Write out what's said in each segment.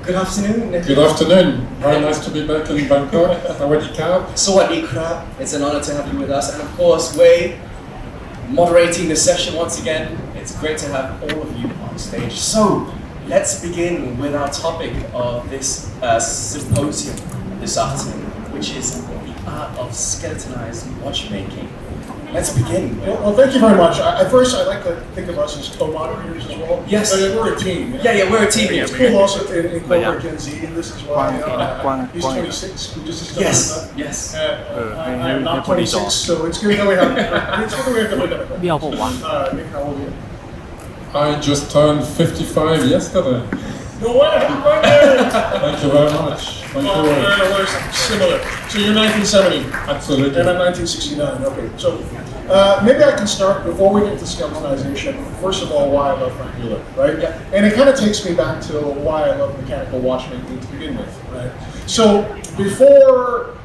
Good afternoon. Good afternoon. Very nice to be back in Bangkok. Sawadee krab. Sawadee krab. It's an honor to have you with us. And of course, Wei moderating the session once again. It's great to have all of you on stage. So let's begin with our topic of this symposium this afternoon, which is the art of skeletonized watchmaking. Let's begin. Well, thank you very much. At first, I like to think of us as co-moderators as well. Yes. But we're a team. Yeah, we're a team. It's cool also to incorporate Gen Z in this as well. He's 26. We just discussed Yes. I'm not 26, so it's good that we have. It's good that we have the เบี้ยวผมวะ Nick, how old are you? I just turned 55 yesterday. No way! Happy birthday! Thank you very much. Thank you. We're similar. So you're 1970. Absolutely. And I'm 1969. Okay, so maybe I can start before we get to skeletonization. First of all, why I love Franck Muller, right? Yeah. And it kind of takes me back to why I love mechanical watchmaking to begin with, right? So before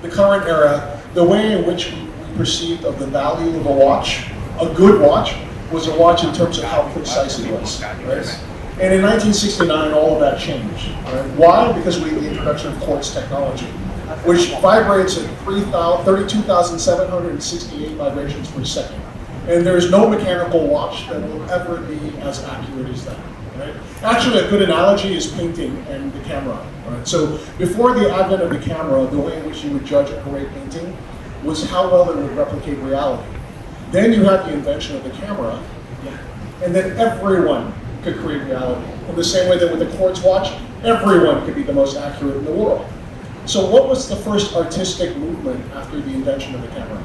the current era, the way in which we perceived of the value of a watch, a good watch, was a watch in terms of how precise it was, right? And in 1969, all of that changed. Right? Why? Because we had the introduction of quartz technology, which vibrates at 32,768 vibrations per second. And there is no mechanical watch that will ever be as accurate as that. Right? Actually, a good analogy is painting and the camera. Right? So before the advent of the camera, the way in which you would judge a great painting was how well it would replicate reality. Then you had the invention of the camera, and then everyone could create reality. In the same way that with the quartz watch, everyone could be the most accurate in the world. So what was the first artistic movement after the invention of the camera?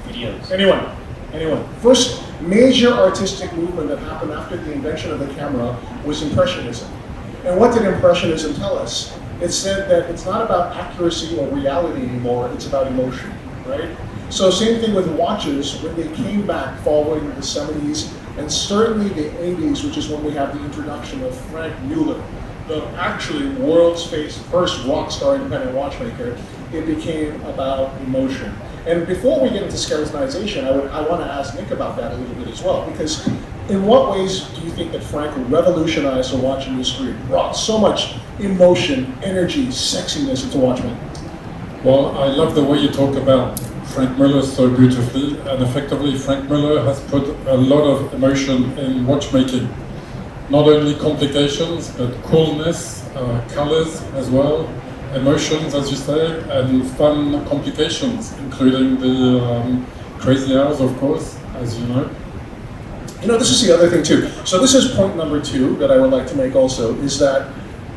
Videos. Anyone? First major artistic movement that happened after the invention of the camera was Impressionism. And what did Impressionism tell us? It said that it's not about accuracy or reality anymore, it's about emotion, right? So same thing with watches, when they came back following the 70s and certainly the 80s, which is when we have the introduction of Franck Muller, the actually world's first rock star independent watchmaker, it became about emotion. And before we get into skeletonization, I want to ask Nick about that a little bit as well, because in what ways do you think that Franck revolutionized the watch industry, brought so much emotion, energy, sexiness into watchmaking? Well, I love the way you talk about Franck Muller so beautifully, and effectively Franck Muller has put a lot of emotion in watchmaking. Not only complications, but coolness, colors as well, emotions, as you say, and fun complications, including the crazy hours, of course, as you know. You know, this is the other thing too. So this is point number 2 that I would like to make also, is that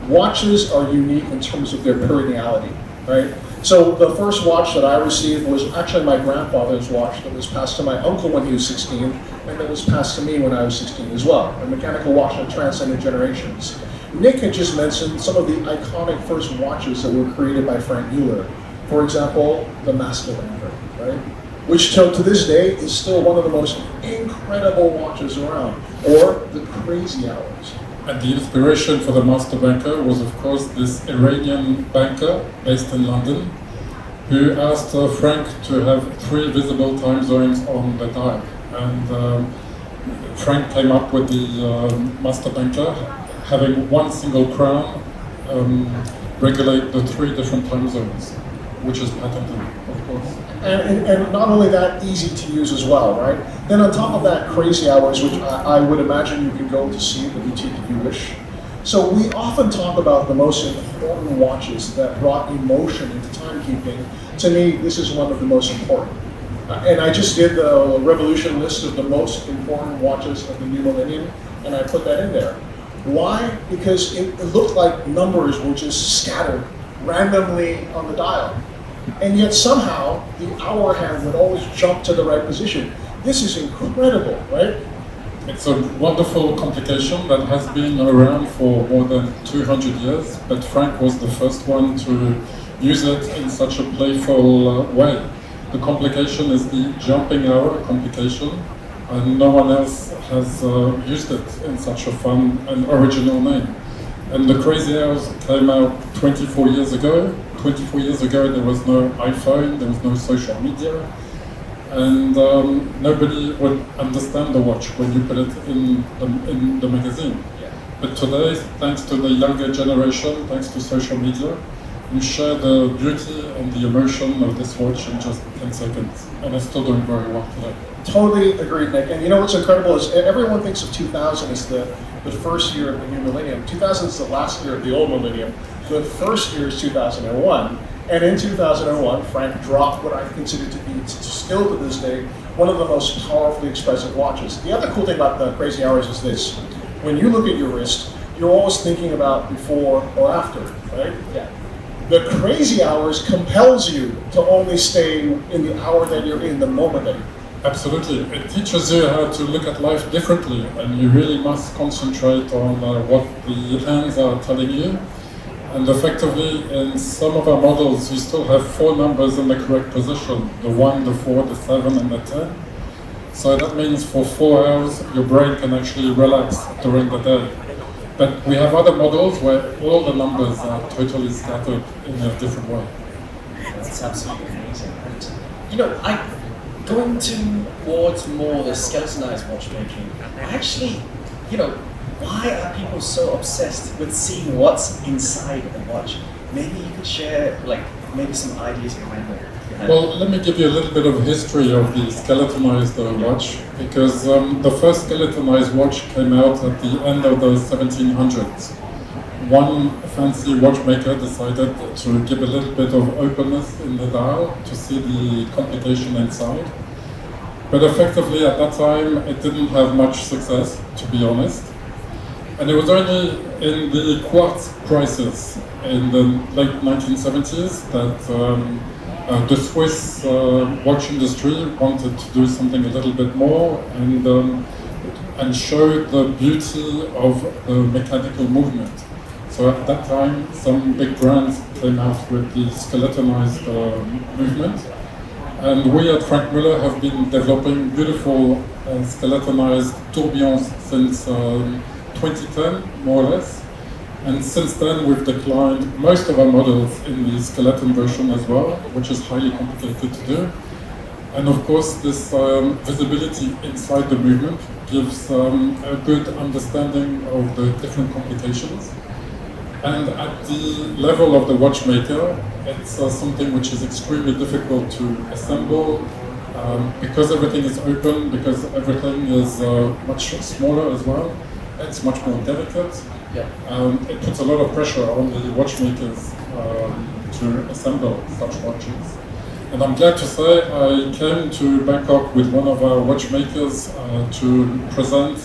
watches are unique in terms of their perenniality, right? So the first watch that I received was actually my grandfather's watch that was passed to my uncle when he was 16, and that was passed to me when I was 16 as well. A mechanical watch that transcended generations. Nick had just mentioned some of the iconic first watches that were created by Franck Muller. For example, the Master Banker, right? Which till to this day is still one of the most incredible watches around, or the Crazy Hours. And the inspiration for the Master Banker was, of course, this Iranian banker based in London, who asked Franck to have 3 visible time zones on the dial. And Franck came up with the Master Banker, having one single crown regulate the 3 different time zones, which is patented, of course. And not only that, easy to use as well, right? Then on top of that, Crazy Hours, which I would imagine you can go to see at the boutique if you wish. So we often talk about the most important watches that brought emotion into timekeeping. To me, this is one of the most important. And I just did the Revolution list of the most important watches of the new millennium, and I put that in there. Why? Because it looked like numbers were just scattered randomly on the dial. And yet somehow the hour hand would always jump to the right position. This is incredible, right? It's a wonderful complication that has been around for more than 200 years, but Franck was the first one to use it in such a playful way. The complication is the jumping hour complication, and no one else has used it in such a fun and original name. And the Crazy Hours came out 24 years ago. 24 years ago there was no iPhone, there was no social media, and nobody would understand the watch when you put it in the magazine. But today, thanks to the younger generation, thanks to social media, you share the beauty and the emotion of this watch in just 10 seconds. And it's still doing very well today. Totally agreed, Nick. And you know what's incredible is everyone thinks of 2000 as the first year of the new millennium. 2000 is the last year of the old millennium. The first year is 2001. And in 2001, Franck dropped what I consider to be, still to this day, one of the most powerfully expressive watches. The other cool thing about the Crazy Hours is this. When you look at your wrist, you're always thinking about before or after, right? Yeah. The Crazy Hours compels you to only stay in the hour that you're in, the moment that you're in. Absolutely. It teaches you how to look at life differently, and you really must concentrate on what the hands are telling you. And effectively, in some of our models, you still have 4 numbers in the correct position, the 1, the 4, the 7, and the 10. So that means for 4 hours, your brain can actually relax during the day. But we have other models where all the numbers are totally scattered in a different way. That's absolutely amazing. And, going towards more the skeletonized watchmaking, actually, why are people so obsessed with seeing what's inside the watch? Maybe you could share, maybe some ideas behind that. Well, let me give you a little bit of history of the skeletonized watch, because the first skeletonized watch came out at the end of the 1700s. One fancy watchmaker decided to give a little bit of openness in the dial to see the complication inside. But effectively at that time, it didn't have much success, to be honest. And it was only in the quartz crisis in the late 1970s that the Swiss watch industry wanted to do something a little bit more and show the beauty of the mechanical movement. So at that time, some big brands came out with the skeletonized movement. And we at Franck Muller have been developing beautiful skeletonized tourbillons since 2010, more or less. And since then, we've declined most of our models in the skeleton version as well, which is highly complicated to do. And of course, this visibility inside the movement gives a good understanding of the different complications. And at the level of the watchmaker, it's something which is extremely difficult to assemble because everything is open, because everything is much smaller as well. It's much more delicate. Yeah. It puts a lot of pressure on the watchmakers to assemble such watches. And I'm glad to say I came to Bangkok with one of our watchmakers to present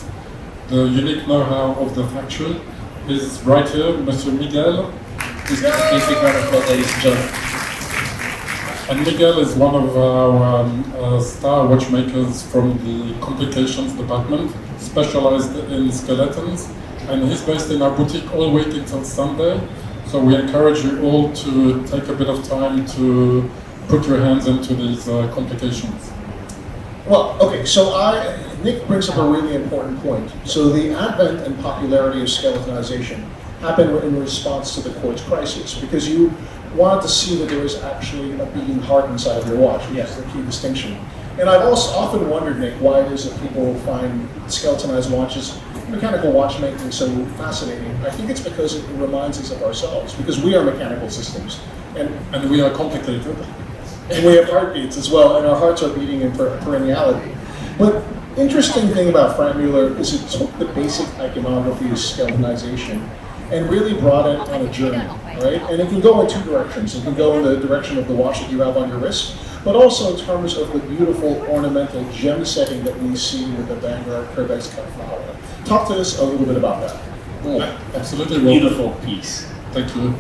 the unique know-how of the factory. He's right here, Monsieur Miguel. Please big round of applause, ladies and gentlemen. And Miguel is one of our star watchmakers from the complications department, specialized in skeletons. And he's based in our boutique all week until Sunday. So we encourage you all to take a bit of time to put your hands into these complications. Well, okay, so Nick brings up a really important point. So the advent and popularity of skeletonization happened in response to the quartz crisis, because you wanted to see that there was actually a beating heart inside of your watch, which is the key distinction. And I've also often wondered, Nick, why it is that people find skeletonized watches, mechanical watchmaking, so fascinating. I think it's because it reminds us of ourselves, because we are mechanical systems. And we are complicated. And we have heartbeats as well, and our hearts are beating in perenniality. But interesting thing about Franck Muller is it took the basic iconography of skeletonization and really brought it on a journey, right? And it can go in 2 directions. It can go in the direction of the watch that you have on your wrist, but also in terms of the beautiful ornamental gem setting that we see with the Vanguard Curvex cut flower. Talk to us a little bit about that. Oh, absolutely. Beautiful piece. Thank you.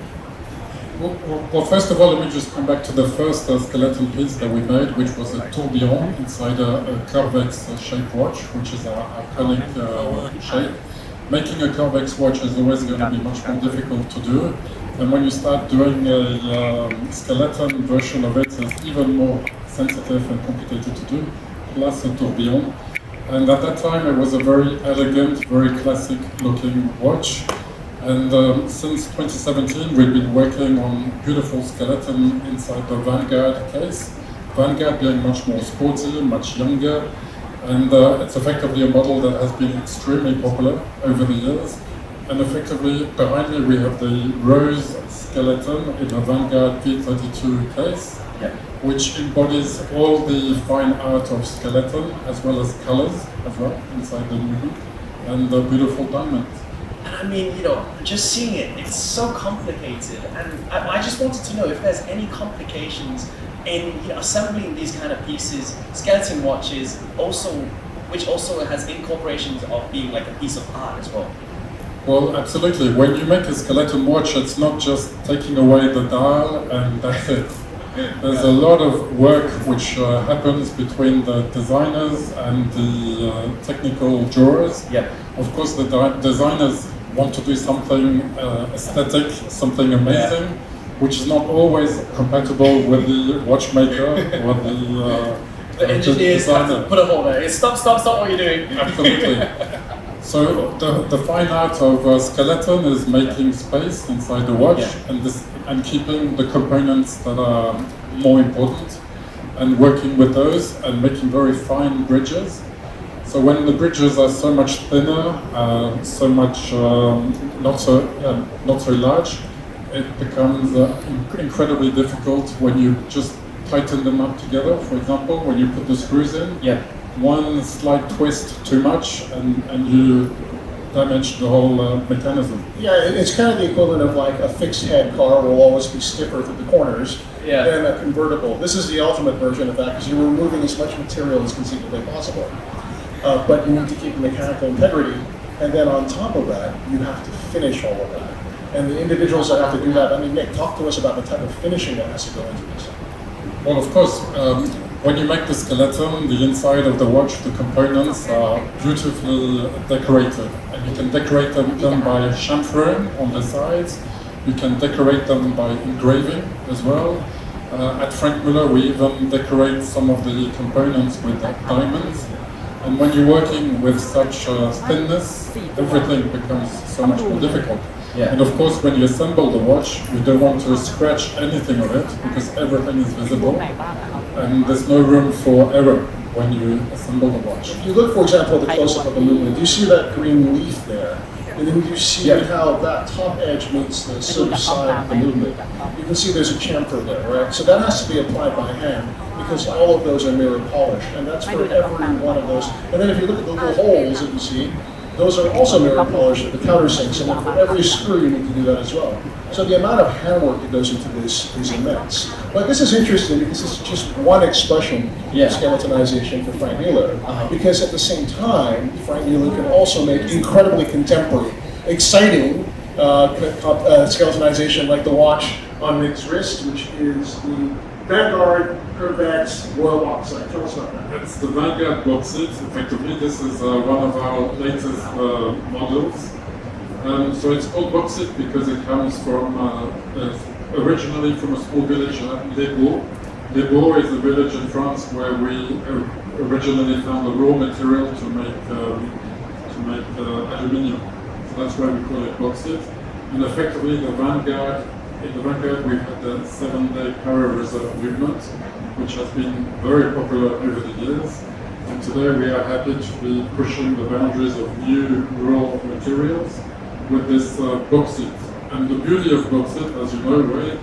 Well, first of all, let me just come back to the first skeleton piece that we made, which was a tourbillon inside a Curvex shaped watch, which is our iconic shape. Making a Curvex watch is always going to be much more difficult to do. And when you start doing a skeleton version of it, it's even more sensitive and complicated to do, plus a tourbillon. And at that time, it was a very elegant, very classic looking watch. And since 2017, we've been working on beautiful skeleton inside the Vanguard case. Vanguard being much more sporty, much younger, and it's effectively a model that has been extremely popular over the years. And effectively, behind me we have the rose skeleton in a Vanguard V32 case, which embodies all the fine art of skeleton as well as colors as well inside the movie, and the beautiful diamonds. And I mean, just seeing it, it's so complicated. And I just wanted to know if there's any complications in assembling these kind of pieces, skeleton watches, which also has incorporations of being like a piece of art as well. Well, absolutely. When you make a skeleton watch, it's not just taking away the dial and that's it. There's a lot of work which happens between the designers and the technical drawers. Yeah. Of course, the designers want to do something aesthetic, something amazing, which is not always compatible with the watchmaker or the engineers have to put a hole there. Stop what you're doing. Absolutely. So the fine art of skeleton is making space inside the watch and keeping the components that are more important and working with those and making very fine bridges. So when the bridges are so much thinner, so much not so large, it becomes incredibly difficult when you just tighten them up together. For example, when you put the screws in, one slight twist too much and you damage the whole mechanism. Yeah, it's kind of the equivalent of like a fixed head car will always be stiffer through the corners than a convertible. This is the ultimate version of that because you're removing as much material as conceivably possible. But you need to keep the mechanical integrity, and then on top of that, you have to finish all of that. And the individuals that have to do that, I mean, Nick, talk to us about the type of finishing that has to go into this. Well, of course, when you make the skeleton, the inside of the watch, the components are beautifully decorated. And you can decorate them by chamfering on the sides. You can decorate them by engraving as well. At Franck Muller, we even decorate some of the components with diamonds. And when you're working with such thinness, everything becomes so much more difficult. And of course, when you assemble the watch, you don't want to scratch anything of it because everything is visible and there's no room for error when you assemble the watch. If you look, for example, at the close-up of the movement, you see that green leaf there, and then you see how that top edge meets the silver side of the movement. You can see there's a chamfer there, right? So that has to be applied by hand because all of those are mirror polished, and that's for every one of those. And then if you look at the little holes that you see, those are also mirror polished at the countersinks, and then for every screw you need to do that as well. So the amount of handwork that goes into this is immense. But this is interesting because this is just one expression of skeletonization for Franck Muller. Because at the same time, Franck Muller can also make incredibly contemporary, exciting skeletonization like the watch on Nick's wrist, which is the Vanguard Corvette Royal Bauxite. Tell us about that. It's the Vanguard Bauxite. Effectively, this is one of our latest models. So it's called Bauxite because it comes from originally from a small village, Les Baux. Les Baux is a village in France where we originally found the raw material to make aluminium. So that's why we call it Bauxite. And effectively, in the Vanguard, we've had the 7-day para-reserve movement, which has been very popular over the years. And today we are happy to be pushing the boundaries of new raw materials with this bauxite. And the beauty of bauxite, as you know, Ray,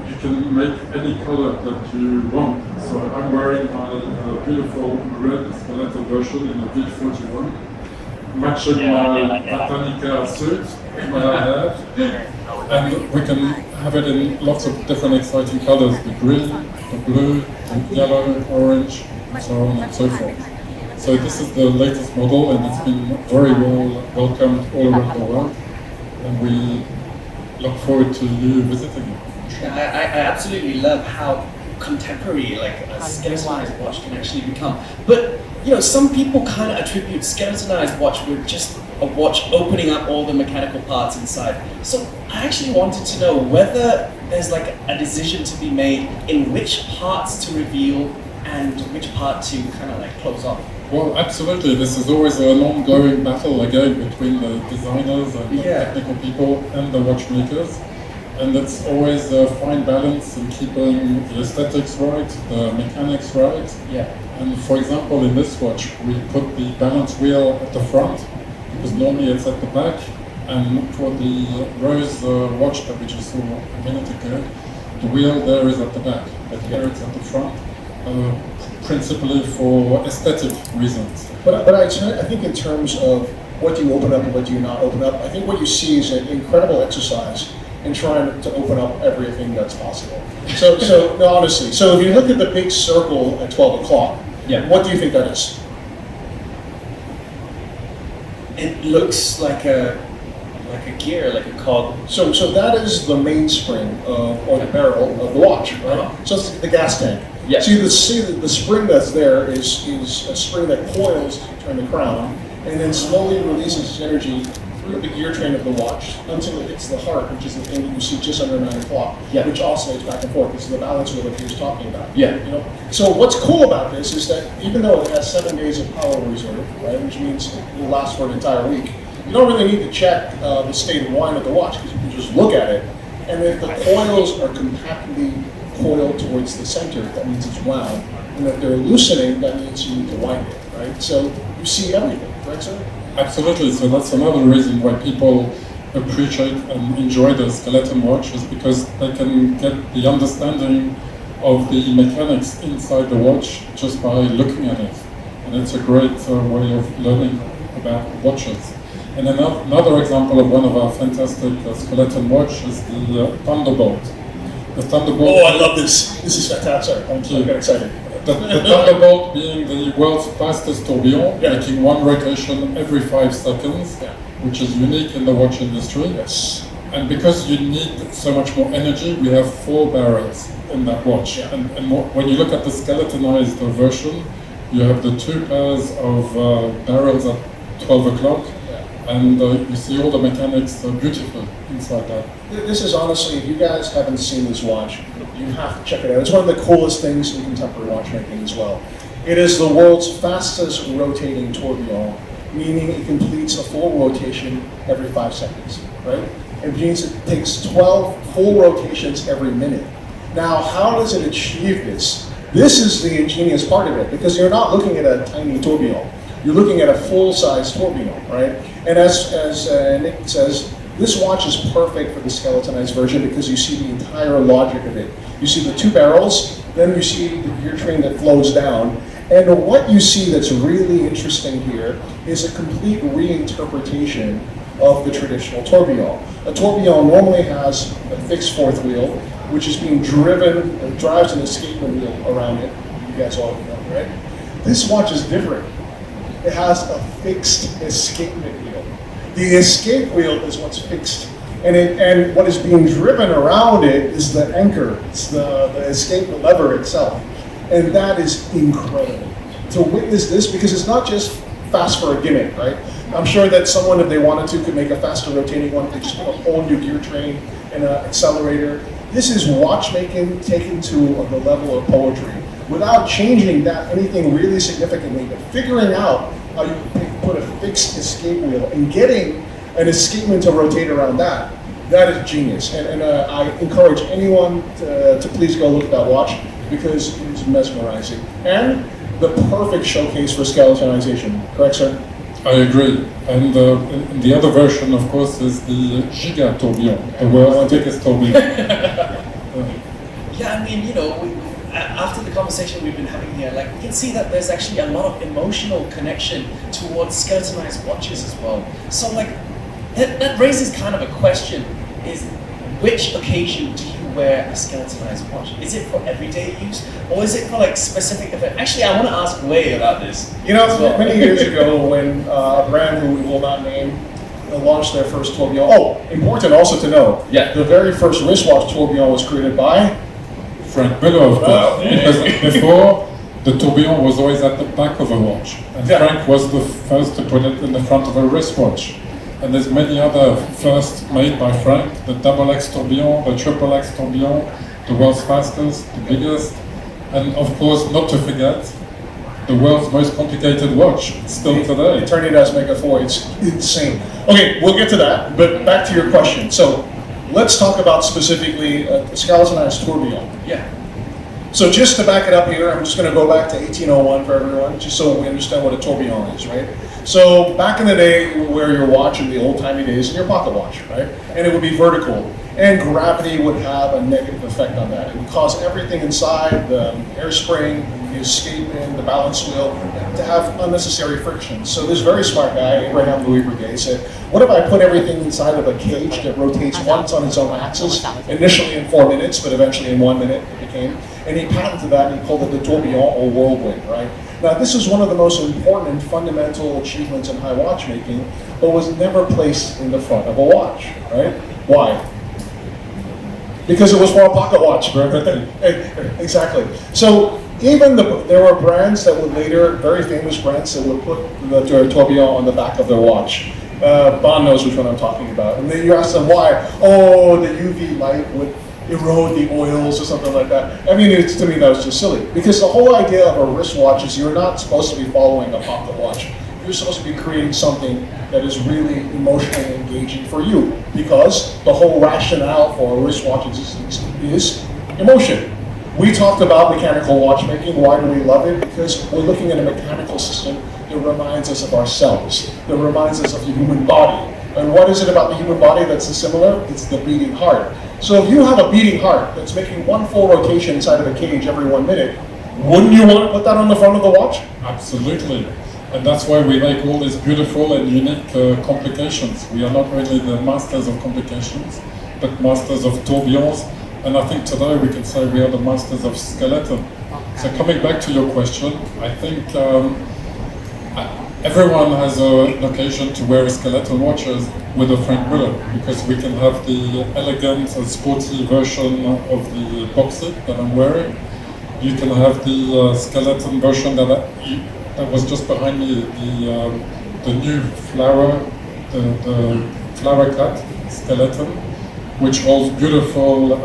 you can make any color that you want. So I'm wearing my beautiful red skeletal version in a V41, matching my Botanica suit that I have. And we can have it in lots of different exciting colors, the green, the blue, the yellow, orange, so on and so forth. So this is the latest model and it's been very well welcomed all around the world. And we look forward to you visiting it. I absolutely love how contemporary like a skeletonized watch can actually become. But some people kind of attribute skeletonized watch with just a watch opening up all the mechanical parts inside. So I actually wanted to know whether there's like a decision to be made in which parts to reveal and which part to kind of like close off. Well, absolutely. This is always an ongoing battle again between the designers and the technical people and the watchmakers. And it's always a fine balance in keeping the aesthetics right, the mechanics right. And for example, in this watch, we put the balance wheel at the front because normally it's at the back. And for the Rose watch that we just saw a minute ago, the wheel there is at the back, but here it's at the front, principally for aesthetic reasons. But I think in terms of what do you open up and what do you not open up, I think what you see is an incredible exercise in trying to open up everything that's possible. So no, honestly, so if you look at the big circle at 12 o'clock, what do you think that is? It looks like a gear, like a cog. So that is the mainspring or the barrel of the watch, right? So it's the gas tank. Yeah. See the spring that's there is a spring that coils to turn the crown and then slowly releases energy through the gear train of the watch until it hits the heart, which is the thing that you see just under 9 o'clock, which oscillates back and forth. This is the balance wheel that he was talking about. Yeah. You know? So what's cool about this is that even though it has 7 days of power reserve, right, which means it will last for an entire week, you don't really need to check the state of wind of the watch because you can just look at it. And if the coils are compactly coiled towards the center, that means it's wound. And if they're loosening, that means you need to wind it, right? So you see everything, right, sir? Absolutely. So that's another reason why people appreciate and enjoy the skeleton watch is because they can get the understanding of the mechanics inside the watch just by looking at it. And it's a great way of learning about watches. And another example of one of our fantastic skeleton watch is the Thunderbolt. The Thunderbolt. Oh, I love this. This is fantastic. I get excited. The Thunderbolt being the world's fastest tourbillon, making one rotation every 5 seconds, which is unique in the watch industry. Yes. And because you need so much more energy, we have 4 barrels in that watch. And when you look at the skeletonized version, you have the 2 pairs of barrels at 12 o'clock. And you see all the mechanics beautiful inside that. This is honestly, if you guys haven't seen this watch, you have to check it out. It's one of the coolest things in contemporary watchmaking as well. It is the world's fastest rotating tourbillon, meaning it completes a full rotation every 5 seconds, right? It means it takes 12 full rotations every minute. Now, how does it achieve this? This is the ingenious part of it, because you're not looking at a tiny tourbillon. You're looking at a full-size tourbillon, right? And as Nick says, this watch is perfect for the skeletonized version because you see the entire logic of it. You see the 2 barrels, then you see the gear train that flows down. And what you see that's really interesting here is a complete reinterpretation of the traditional tourbillon. A tourbillon normally has a fixed 4th wheel, which is being driven, drives an escapement wheel around it. You guys all know, right? This watch is different. It has a fixed escapement wheel. The escape wheel is what's fixed. And what is being driven around it is the anchor. It's the escape lever itself. And that is incredible. To witness this, because it's not just fast for a gimmick, right? I'm sure that someone, if they wanted to, could make a faster rotating one. They just put a whole new gear train and an accelerator. This is watchmaking taken to the level of poetry. Without changing that anything really significantly, but figuring out how you put a fixed escape wheel and getting an escapement to rotate around that is genius. And I encourage anyone to please go look at that watch because it is mesmerizing. And the perfect showcase for skeletonization. Correct, sir? I agree. And the other version, of course, is the Giga tourbillon, the world's biggest tourbillon. Yeah, I mean, you know, after the conversation we've been having here, like, we can see that there's actually a lot of emotional connection towards skeletonized watches as well. So, like, that raises kind of a question, is which occasion do you wear a skeletonized watch? Is it for everyday use, or is it for, like, specific event? Actually, I want to ask Wei about this. You know, many years ago when a brand who we will not name launched their first tourbillon. Oh, important also to know, the very first wristwatch tourbillon was created by Franck Muller, of course, because before the tourbillon was always at the back of a watch, and Franck was the first to put it in the front of a wristwatch. And there's many other firsts made by Franck, the XX tourbillon, the XXX tourbillon, the world's fastest, the biggest, and of course, not to forget, the world's most complicated watch, still today. Eternitas Mega 4, it's insane. Okay, we'll get to that, but back to your question. So, let's talk about specifically the skeletonized tourbillon. Yeah. So just to back it up here, I'm just going to go back to 1801 for everyone, just so we understand what a tourbillon is, right? So back in the day, you would wear your watch in the old-timey days in your pocket watch, right? And it would be vertical, and gravity would have a negative effect on that. It would cause everything inside, the hairspring, the escape pin, the balance wheel, to have unnecessary friction. So this very smart guy, Abraham Louis Breguet, said, what if I put everything inside of a cage that rotates once on its own axis, initially in 4 minutes, but eventually in 1 minute it became. And he patented that and he called it the tourbillon or whirlwind, right? Now this is one of the most important and fundamental achievements in high watchmaking, but was never placed in the front of a watch, right? Why? Because it was for a pocket watch, right? Exactly. So even there were brands that would later, very famous brands that would put the tourbillon on the back of their watch. Bond knows which one I'm talking about. And then you ask them why. Oh, the UV light would erode the oils or something like that. I mean, to me, that was just silly. Because the whole idea of a wristwatch is you're not supposed to be following a pocket watch. You're supposed to be creating something that is really emotionally engaging for you. Because the whole rationale for a wristwatch is emotion. We talked about mechanical watchmaking. Why do we love it? Because we're looking at a mechanical system that reminds us of ourselves, that reminds us of the human body. And what is it about the human body that's similar? It's the beating heart. So if you have a beating heart that's making one full rotation inside of a cage every 1 minute, wouldn't you want to put that on the front of the watch? Absolutely. And that's why we make all these beautiful and unique complications. We are not really the masters of complications, but masters of tourbillons. And I think today we can say we are the masters of skeleton. So coming back to your question, I think everyone has an occasion to wear a skeleton watches with a Franck Muller, because we can have the elegant and sporty version of the boxer that I'm wearing. You can have the skeleton version that was just behind me, the new flower, the flower cut skeleton, which holds beautiful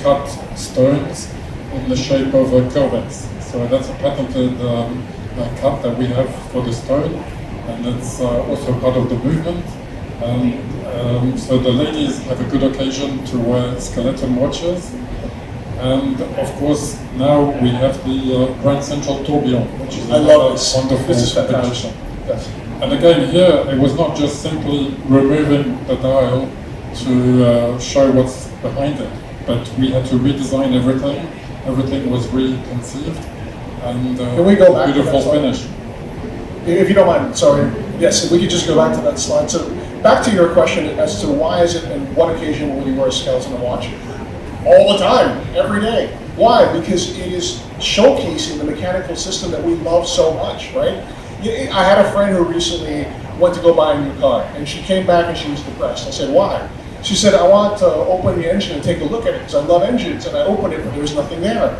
cut stones in the shape of a corvettes. So that's a patented cut that we have for the stone, and it's also part of the movement. So the ladies have a good occasion to wear skeleton watches. And of course, now we have the Grand Central Tourbillon, which is another wonderful combination. Yes. And again, here it was not just simply removing the dial to show what's behind it, but we had to redesign everything. Everything was reconceived, and Can we go back beautiful to that finish. If you don't mind, sorry. Yes, if we could just go back to that slide. So back to your question as to why is it and what occasion will you wear a skeleton watch? All the time, every day. Why? Because it is showcasing the mechanical system that we love so much, right? I had a friend who recently went to go buy a new car, and she came back and she was depressed. I said, why? She said, I want to open the engine and take a look at it because I love engines, and I opened it, but there was nothing there.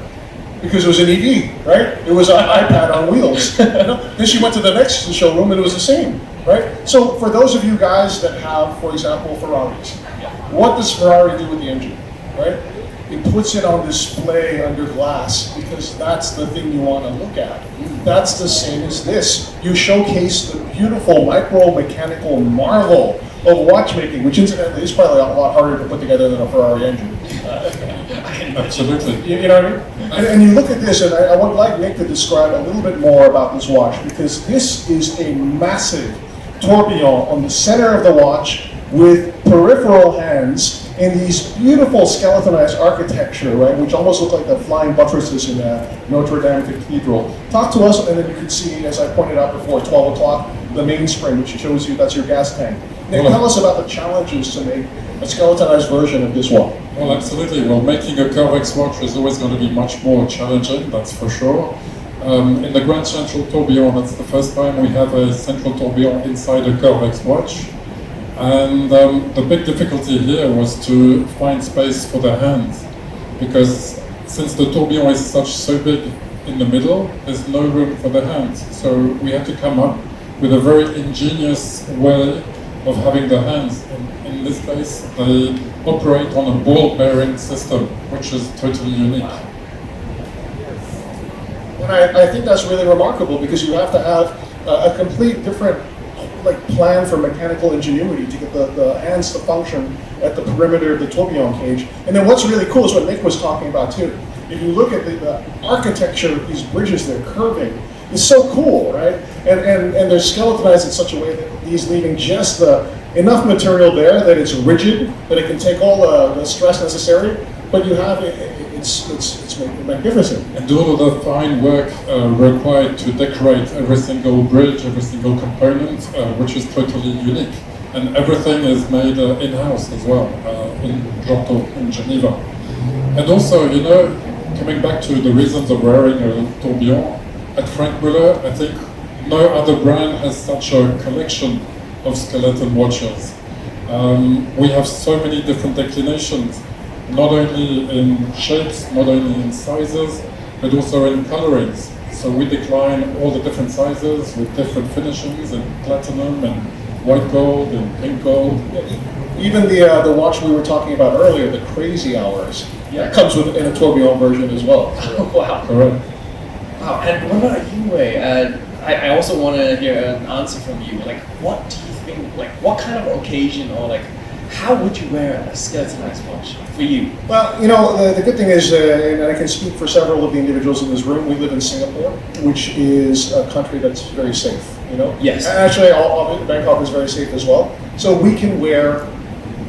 Because it was an EV, right? It was an iPad on wheels. Then she went to the next showroom and it was the same, right? So for those of you guys that have, for example, Ferraris, what does Ferrari do with the engine, right? It puts it on display under glass because that's the thing you want to look at. That's the same as this. You showcase the beautiful micro-mechanical marvel of watchmaking, which incidentally is probably a lot harder to put together than a Ferrari engine. Absolutely. You know what I mean? And you look at this, and I would like Nick to describe a little bit more about this watch, because this is a massive tourbillon on the center of the watch with peripheral hands in these beautiful skeletonized architecture, right, which almost look like the flying buttresses in Notre Dame Cathedral. Talk to us, and then you can see, as I pointed out before, 12 o'clock, the mainspring, which shows you that's your gas tank. Nick, tell us about the challenges to make a skeletonized version of this watch. Well, absolutely. Well, making a Corvex watch is always going to be much more challenging, that's for sure. In the Grand Central Tourbillon, that's the first time we have a central tourbillon inside a Corvex watch. And the big difficulty here was to find space for the hands, because since the tourbillon is so big in the middle, there's no room for the hands. So we had to come up with a very ingenious way of having the hands. In this case, they operate on a ball bearing system, which is totally unique. And I think that's really remarkable, because you have to have a complete different plan for mechanical ingenuity to get the hands to function at the perimeter of the tourbillon cage. And then what's really cool is what Nick was talking about too. if you look at the architecture of these bridges, they're curving. It's so cool, right? And they're skeletonized in such a way that he's leaving just enough material there that it's rigid, that it can take all the stress necessary, but you have it's magnificent. And all of the fine work required to decorate every single bridge, every single component, which is totally unique. And everything is made in-house as well, in Gento, in Geneva. And also, you know, coming back to the reasons of wearing a tourbillon, at Franck Muller, I think no other brand has such a collection of skeleton watches. We have so many different declinations, not only in shapes, not only in sizes, but also in colorings. So we decline all the different sizes with different finishings in platinum and white gold and pink gold. Even the watch we were talking about earlier, the Crazy Hours, that comes in a tourbillon version as well. Wow. Correct. Wow. And what about you, Wei? I also want to hear an answer from you. Like, what do you think? Like, what kind of occasion or like, how would you wear a skeletonized watch for you? Well, you know, the good thing is, and I can speak for several of the individuals in this room, we live in Singapore, which is a country that's very safe, you know? Yes. And actually, Bangkok is very safe as well. So we can wear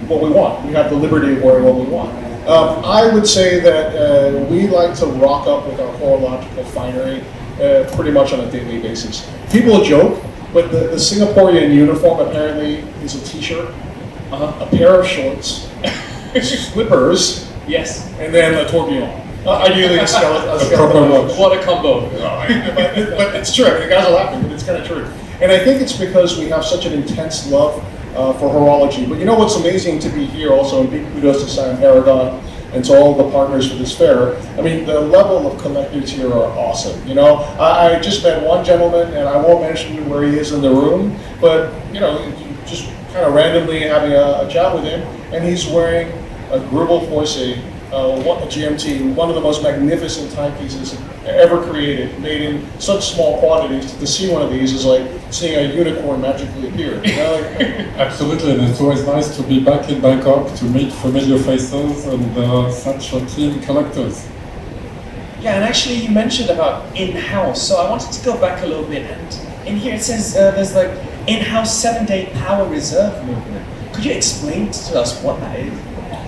what we want. We have the liberty of wearing what we want. I would say that we like to rock up with our horological finery pretty much on a daily basis. People joke, but the Singaporean uniform apparently is a t-shirt, a pair of shorts, slippers, Yes. and then a tourbillon. Ideally a skeleton. proper watch. What a combo. But it's true. You guys are laughing, but it's kind of true. And I think it's because we have such an intense love for horology. But you know what's amazing to be here also, and big kudos to Simon Paragon and to all the partners for this fair. I mean, the level of collectors here are awesome. You know, I just met one gentleman, and I won't mention where he is in the room, but you know, just kind of randomly having a chat with him, and he's wearing a Grubel Force, a GMT, one of the most magnificent timepieces ever created, made in such small quantities. To see one of these is like seeing a unicorn magically appear. You know, like, Absolutely, and it's always nice to be back in Bangkok to meet familiar faces and such team collectors. Yeah, and actually you mentioned about in-house, so I wanted to go back a little bit, and in here it says there's like in-house 7-day power reserve movement. Could you explain to us what that is?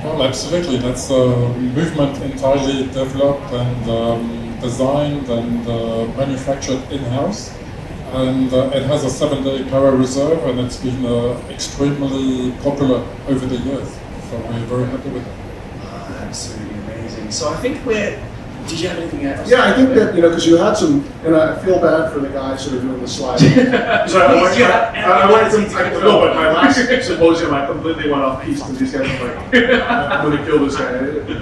Well, absolutely. That's a movement entirely developed and designed and manufactured in-house. And it has a 7-day power reserve, and it's been extremely popular over the years. So we're very happy with it. Absolutely amazing. So I think did you have anything else? yeah, I think that, you know, because you had some, and I feel bad for the guys that are doing the slides. So I went to, no, but my last symposium, I completely went off piece, and these guys were like, I'm going to kill this guy.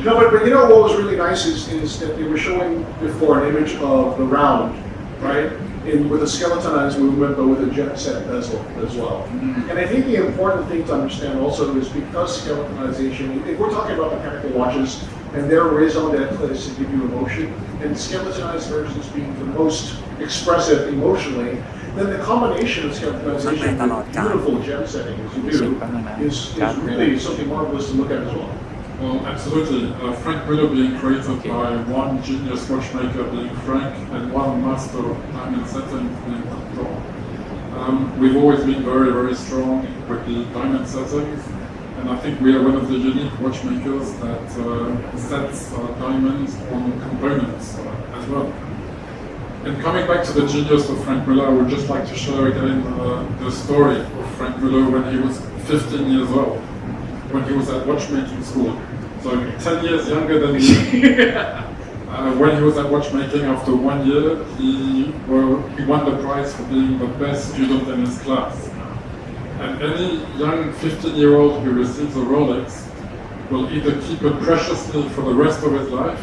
No, but you know what was really nice is that they were showing before an image of the round, right? With a skeletonized movement, but with a jet set bezel as well. And I think the important thing to understand also is because skeletonization, if we're talking about mechanical watches, and their raison d'etre is to give you emotion, and skeletonized versions being the most expressive emotionally, then the combination of skeletonization with beautiful gem setting as you do is really something marvelous to look at as well. Well, absolutely. Franck Muller being created by one genius watchmaker being Franck and one master of diamond setting being Grokl. We've always been very, very strong with the diamond settings, and I think we are one of the unique watchmakers that sets diamonds on components as well. And coming back to the genius of Franck Muller, I would just like to share again the story of Franck Muller when he was 15 years old, when he was at watchmaking school. So 10 years younger than me. When he was at watchmaking, after 1 year, he won the prize for being the best student in his class. And any young 15-year-old who receives a Rolex will either keep it preciously for the rest of his life,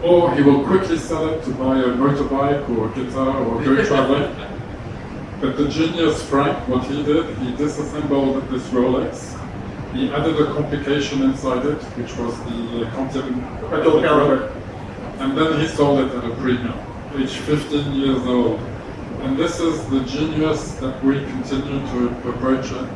or he will quickly sell it to buy a motorbike or a guitar or go traveling. But the genius Franck, what he did, he disassembled this Rolex. He added a complication inside it, which was the quantum caliber, and then he sold it at a premium, age 15 years old. And this is the genius that we continue to approach at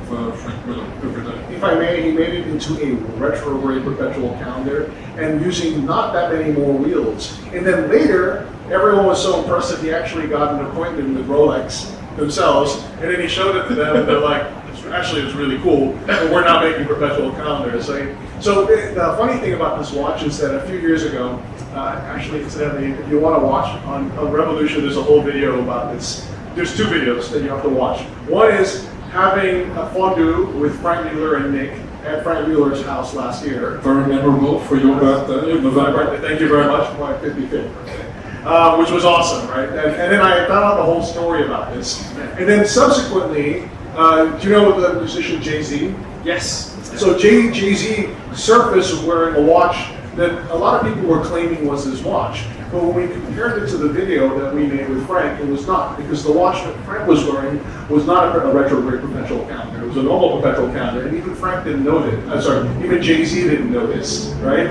Franck Muller every day. If I may, he made it into a retrograde perpetual calendar and using not that many more wheels. And then later, everyone was so impressed that he actually got an appointment with Rolex themselves, and then he showed it to them, and they're like, actually, it's really cool, but we're not making perpetual calendars. So the funny thing about this watch is that a few years ago, actually, incidentally, if you want to watch on Revolution, there's a whole video about this. There's two videos that you have to watch. One is having a fondue with Franck Muller and Nick at Franck Muller's house last year. Very memorable for your birthday in November. Thank you very much for my 55th birthday, which was awesome, right? And then I found out the whole story about this. And then subsequently, do you know the musician Jay-Z? Yes. So Jay-Z Surface was wearing a watch that a lot of people were claiming was his watch. But when we compared it to the video that we made with Frank, it was not, because the watch that Frank was wearing was not a retrograde perpetual calendar. It was a normal perpetual calendar, and even Frank didn't know it. Even Jay-Z didn't know this, right?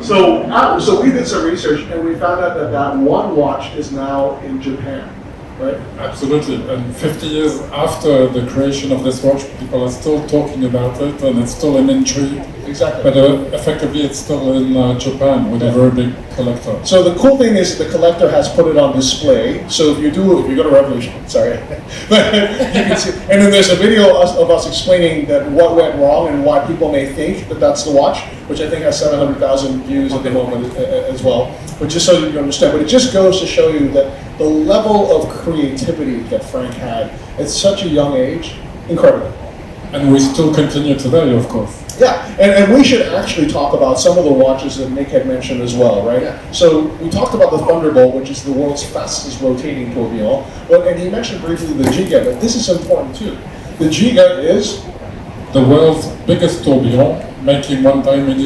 So we did some research, and we found out that one watch is now in Japan. Right? Absolutely, and 50 years after the creation of this watch, people are still talking about it, and it's still an intrigue. Exactly. But effectively, it's still in Japan with a very big collector. So the cool thing is the collector has put it on display. So if you go to Revolution, sorry, but you can see. And then there's a video of us explaining that what went wrong and why people may think that that's the watch, which I think has 700,000 views at the moment as well. But just so you understand, but it just goes to show you that the level of creativity that Frank had at such a young age, incredible. And we still continue today, of course. Yeah, and we should actually talk about some of the watches that Nick had mentioned as well, right? Yeah. So we talked about the Thunderbolt, which is the world's fastest rotating tourbillon. Well, and he mentioned briefly the Giga, but this is important too. The Giga is the world's biggest tourbillon, making one diamond,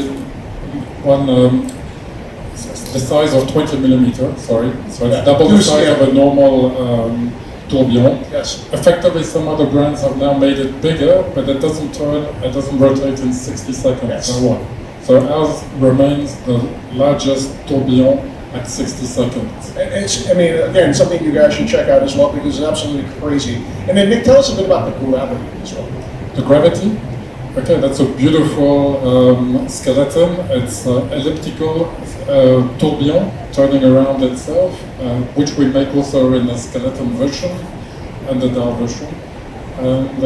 the size of 20 millimeters. Sorry, so it's double the size of a normal tourbillon. Yes. Effectively, some other brands have now made it bigger, but it doesn't rotate in 60 seconds. Yes. So ours remains the largest tourbillon at 60 seconds. And it's, I mean, again, something you guys should check out as well because it's absolutely crazy. And then Nick, tell us a bit about the gravity as well. The gravity? Okay, that's a beautiful skeleton. It's elliptical tourbillon turning around itself, which we make also in the skeleton version and the dial version. And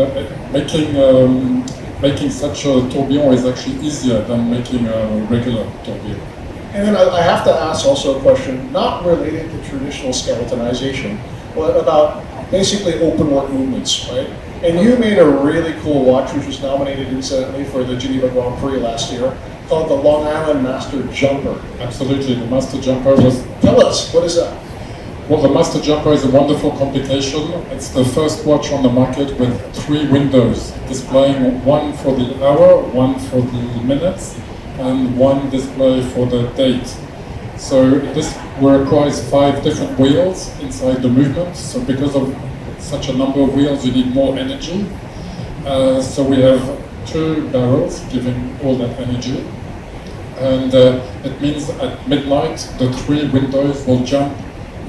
making such a tourbillon is actually easier than making a regular tourbillon. And then I have to ask also a question, not related to traditional skeletonization, but about basically open work movements, right? And you made a really cool watch, which was nominated incidentally for the Geneva Grand Prix last year, called the Long Island Master Jumper. Absolutely, the Master Jumper was... Tell us, what is that? Well, the Master Jumper is a wonderful complication. It's the first watch on the market with 3 windows, displaying one for the hour, one for the minutes, and one display for the date. So this requires 5 different wheels inside the movement. So because of such a number of wheels, you need more energy. So we have 2 barrels giving all that energy. And it means at midnight, the 3 windows will jump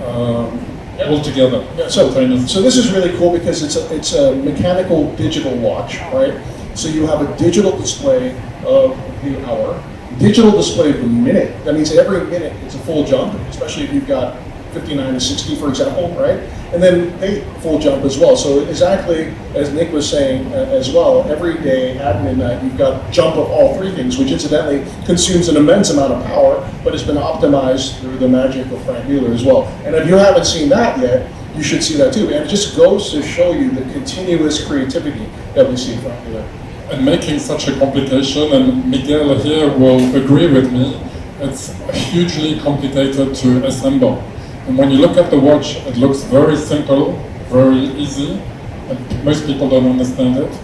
all together. Yeah, so this is really cool because it's a mechanical digital watch, right? So you have a digital display of the hour, digital display of the minute. That means every minute it's a full jump, especially if you've got 59 to 60, for example, right? And then they full jump as well. So exactly as Nick was saying as well, every day at midnight you've got jump of all 3 things, which incidentally consumes an immense amount of power, but has been optimized through the magic of Franck Muller as well. And if you haven't seen that yet, you should see that too. And it just goes to show you the continuous creativity that we see in Franck Muller. And making such a complication, and Miguel here will agree with me, it's hugely complicated to assemble. And when you look at the watch, it looks very simple, very easy, and most people don't understand it.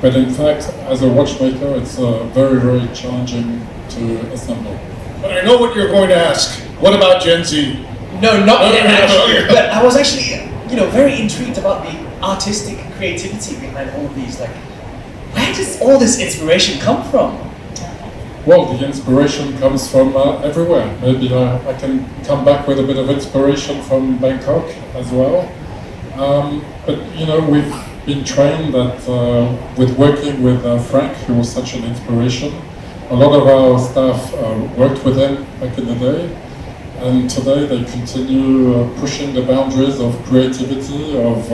But in fact, as a watchmaker, it's very, very challenging to assemble. But I know what you're going to ask. What about Gen Z? No, not yet actually. But I was actually, very intrigued about the artistic creativity behind all of these. Like, where does all this inspiration come from? Well, the inspiration comes from everywhere. Maybe I can come back with a bit of inspiration from Bangkok as well. But been trained that with working with Frank, who was such an inspiration. A lot of our staff worked with him back in the day, and today they continue pushing the boundaries of creativity, of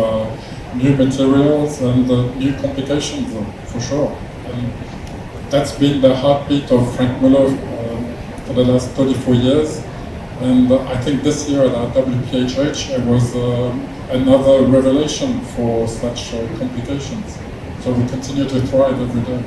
new materials and new complications, for sure. And that's been the heartbeat of Franck Muller for the last 34 years. And I think this year at our WPHH it was another revelation for such complications. So we continue to thrive every day.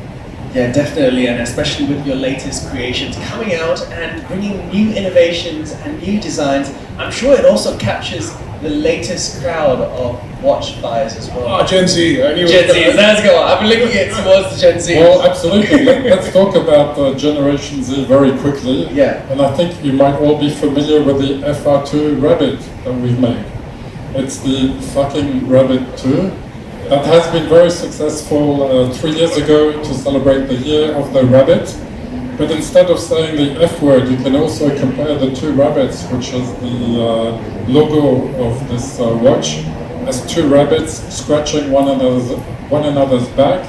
Yeah, definitely, and especially with your latest creations coming out and bringing new innovations and new designs, I'm sure it also captures the latest crowd of watch buyers as well. Oh, Gen Z. I knew Gen Z, let's go. I've been looking at towards the Gen Z. Well, absolutely. Let's talk about Generation Z very quickly. Yeah. And I think you might all be familiar with the FR2 Rabbit that we've made. It's the fucking Rabbit 2. That has been very successful 3 years ago to celebrate the year of the rabbit. But instead of saying the F word, you can also compare the two rabbits, which is the logo of this watch, as two rabbits scratching one another's back,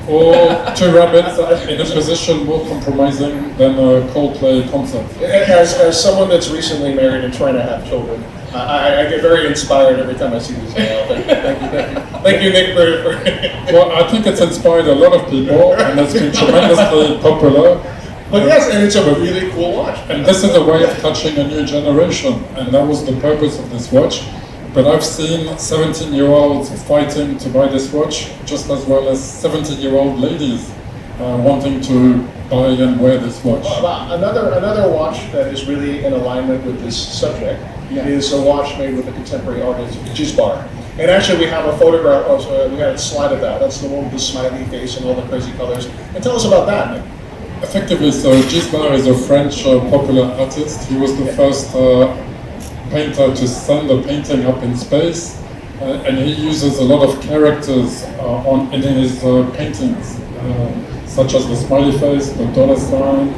or two rabbits in a position more compromising than a Coldplay concert. As someone that's recently married and trying to have children, I get very inspired every time I see this nail. Thank you, Nick, for Well, I think it's inspired a lot of people, and it's been tremendously popular. But yes, and it's a really cool watch. And this is a way of touching a new generation, and that was the purpose of this watch. But I've seen 17-year-olds fighting to buy this watch, just as well as 70-year-old ladies wanting to buy and wear this watch. Another watch that is really in alignment with this subject is a watch made with a contemporary artist, Gisbar. And actually, we have a photograph, we had a slide of that. That's the one with the smiley face and all the crazy colors. And tell us about that, Nick. Effectively, so Gisbar is a French popular artist. He was the first painter to send a painting up in space, and he uses a lot of characters in his paintings, such as the smiley face, the dollar sign,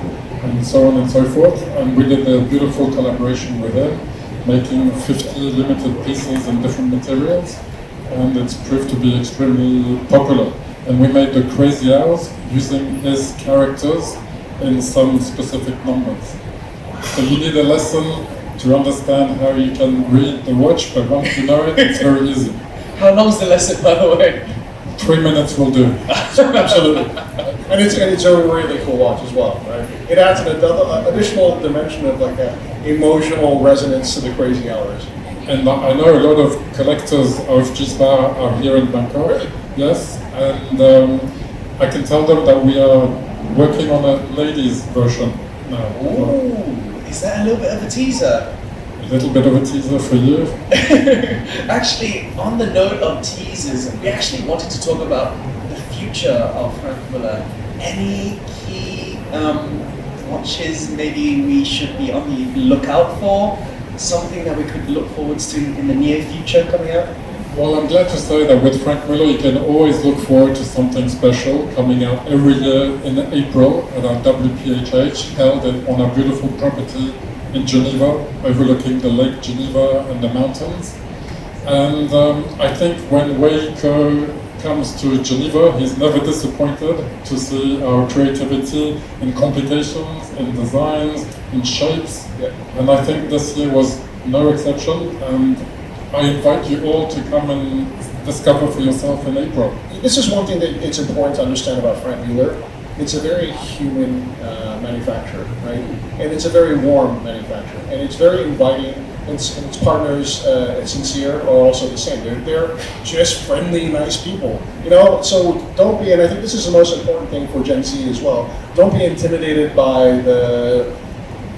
and so on and so forth. And we did a beautiful collaboration with him, making 50 limited pieces in different materials, and it's proved to be extremely popular. And we made the crazy hours using his characters in some specific numbers. So you need a lesson to understand how you can read the watch, but once you know it, it's very easy. How long is the lesson, by the way? 3 minutes will do. Absolutely. And it's a really cool watch as well, right? It adds an additional dimension of like an emotional resonance to the crazy hours. And I know a lot of collectors of Gisbar are here in Bangkok. Really? Yes, and I can tell them that we are working on a ladies version now. Ooh, is that a little bit of a teaser? A little bit of a teaser for you. Actually, on the note of teasers, we actually wanted to talk about the future of Franck Muller. Any key watches maybe we should be on the lookout for? Something that we could look forward to in the near future coming out? Well, I'm glad to say that with Franck Muller you can always look forward to something special coming out every year in April at our WPHH held on our beautiful property in Geneva, overlooking the Lake Geneva and the mountains. And I think when Weiko comes to Geneva, he's never disappointed to see our creativity in complications, in designs, in shapes. And I think this year was no exception. And I invite you all to come and discover for yourself in April. This is one thing that it's important to understand about Franck Muller. It's a very human manufacturer, right? And it's a very warm manufacturer. And it's very inviting. And its partners at Sincere are also the same. They're just friendly, nice people. You know, so don't be, and I think this is the most important thing for Gen Z as well. Don't be intimidated by the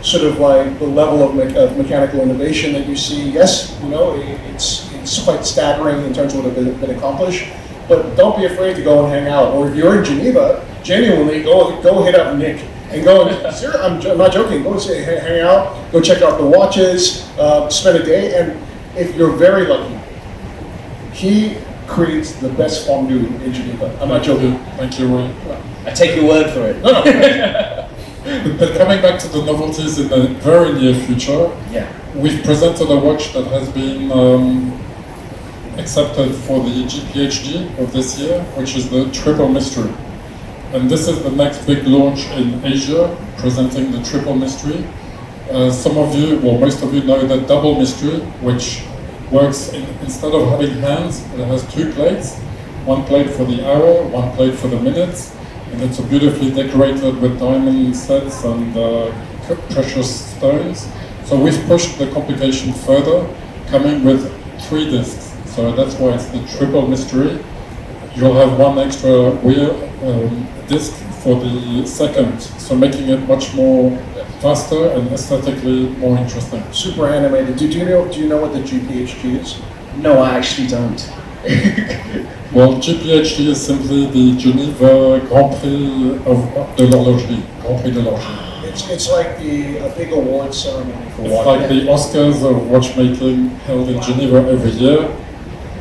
sort of like the level of mechanical innovation that you see. Yes, you know, it's quite staggering in terms of what has been accomplished, but don't be afraid to go and hang out. Or if you're in Geneva, genuinely go hit up Nick and go. I'm not joking. Go hang out. Go check out the watches. Spend a day, and if you're very lucky, he creates the best fondue in Geneva. I'm not joking. Thank you, Wayne. I take your word for it. No. But coming back to the novelties in the very near future, we've presented a watch that has been accepted for the GPHD of this year, which is the Triple Mystery. And this is the next big launch in Asia, presenting the Triple Mystery. Some of you, well, most of you know the Double Mystery, which works instead of having hands, it has two plates. One plate for the hour, one plate for the minutes, and it's beautifully decorated with diamond sets and precious stones. So we've pushed the complication further, coming with 3 discs. So that's why it's the Triple Mystery. You'll have one extra wheel disc for the second, so making it much more faster and aesthetically more interesting. Super animated. Do you know what the GPHG is? No, I actually don't. Well, GPHD is simply the Geneva Grand Prix de l'horlogerie, Grand Prix de l'horlogerie. It's like a big award ceremony for It's watchmaking. like the Oscars of watchmaking held in Geneva every year,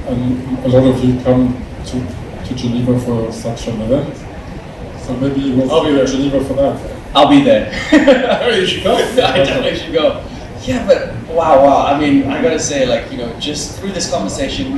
and a lot of you come to Geneva for such an event. So maybe we'll be in Geneva for that. I'll be there. You should go. I definitely should go. Yeah, but wow. I mean, I gotta say, like, you know, just through this conversation,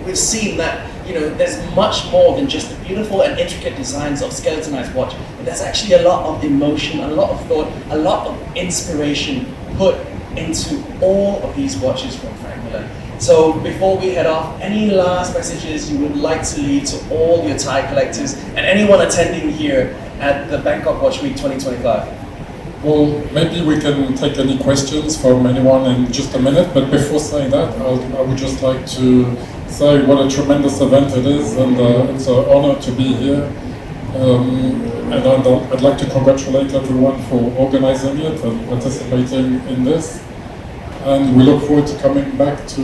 we've seen that, you know, there's much more than just the beautiful and intricate designs of skeletonized watch. But there's actually a lot of emotion, a lot of thought, a lot of inspiration put into all of these watches from Franck Muller. So before we head off, any last messages you would like to leave to all your Thai collectors and anyone attending here at the Bangkok Watch Week 2025? Well, maybe we can take any questions from anyone in just a minute, but before saying that, I would just like to say what a tremendous event it is, and it's an honor to be here. And I'd like to congratulate everyone for organizing it and participating in this. And we look forward to coming back to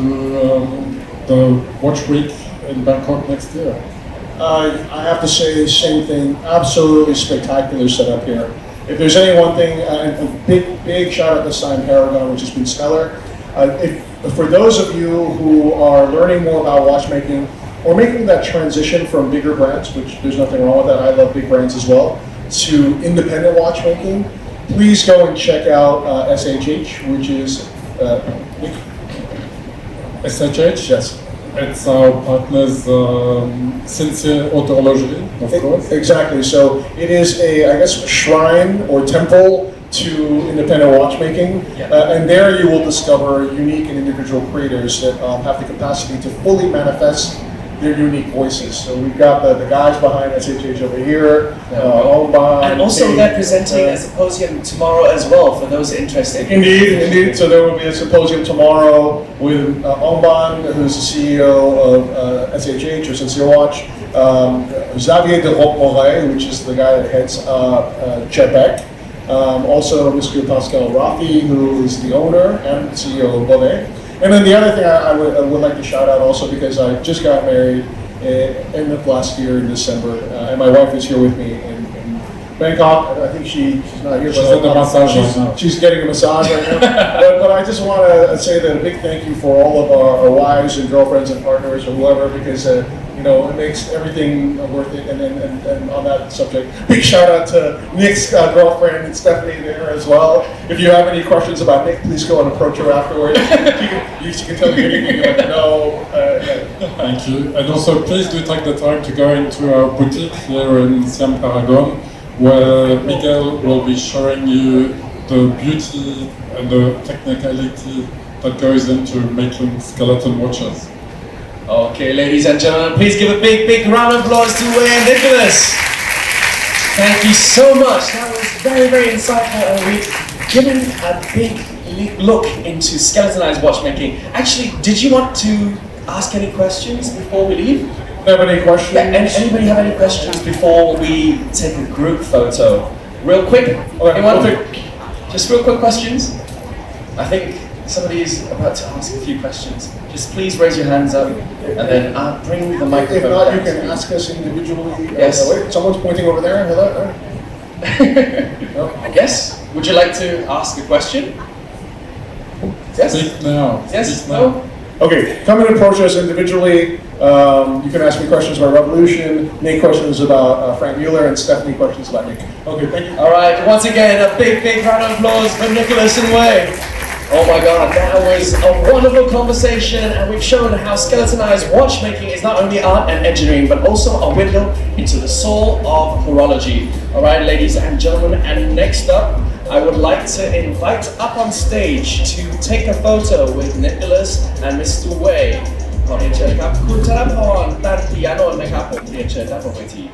the Watch Week in Bangkok next year. I have to say the same thing. Absolutely spectacular setup here. If there's any one thing, a big shout out to Sign Paragon, which has been stellar. For those of you who are learning more about watchmaking or making that transition from bigger brands, which there's nothing wrong with that, I love big brands as well, to independent watchmaking, please go and check out SHH, which is SHH? Yes. It's our partners, Sincere Horlogerie, of course. Exactly. So it is a shrine or temple to independent watchmaking, and there you will discover unique and individual creators that have the capacity to fully manifest their unique voices. So we've got the guys behind SHH over here, and also they're presenting a symposium tomorrow as well for those interested. Indeed. So there will be a symposium tomorrow with Omban, who's the CEO of SHH or Sincere Watch, Xavier de Roquemore, which is the guy that heads Quebec. Also Mr. Pascal Rafi, who is the owner and CEO of Bonnet. And then the other thing I would like to shout out also, because I just got married end of last year in December, and my wife is here with me in Bangkok. I think she's not here, but she's getting a massage right now. but I just want to say that a big thank you for all of our wives and girlfriends and partners or whoever, because you know, it makes everything worth it. And on that subject, big shout out to Nick's girlfriend and Stephanie there as well. If you have any questions about Nick, please go and approach her afterwards. She can tell you anything you'd like to know. Thank you. And also, please do take the time to go into our boutique here in Siam Paragon, where Miguel will be showing you the beauty and the technicality that goes into making skeleton watches. Okay, ladies and gentlemen, please give a big round of applause to Wei and Nicholas. Thank you so much. That was very insightful, and we've given a big look into skeletonized watchmaking. Actually, did you want to ask any questions before we leave? Have any questions? Anybody have any questions before we take a group photo? Real quick, anyone? Just real quick questions. I think somebody is about to ask a few questions. Just please raise your hands up, and then I'll bring the microphone. If not, back you can ask us individually. Yes. Wait, someone's pointing over there. Hello. No? Yes. Would you like to ask a question? Yes. Speak now. Yes. Speak now. No. Okay, come and approach us individually. You can ask me questions about Revolution, Nate questions about Franck Muller, and Stephanie questions about Nick. Okay, thank you. All right. Once again, a big round of applause for Nicholas and Wei. Oh my god, that was a wonderful conversation, and we've shown how skeletonized watchmaking is not only art and engineering, but also a window into the soul of horology. Alright, ladies and gentlemen, and next up, I would like to invite up on stage to take a photo with Nicholas and Mr. Wei. ขอเรียนเชิญครับคุณธนพรตันปิยานนท์นะครับผมเรียนเชิญด้านบนเวที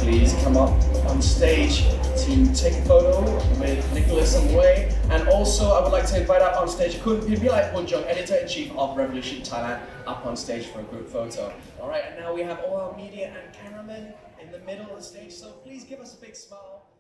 Please come up on stage to take a photo with Nicholas and Wei. And also, I would like to invite up on stage Kun Pimilai Punjong, Editor-in-Chief of Revolution Thailand, up on stage for a group photo. Alright, and now we have all our media and cameramen in the middle of the stage, so please give us a big smile.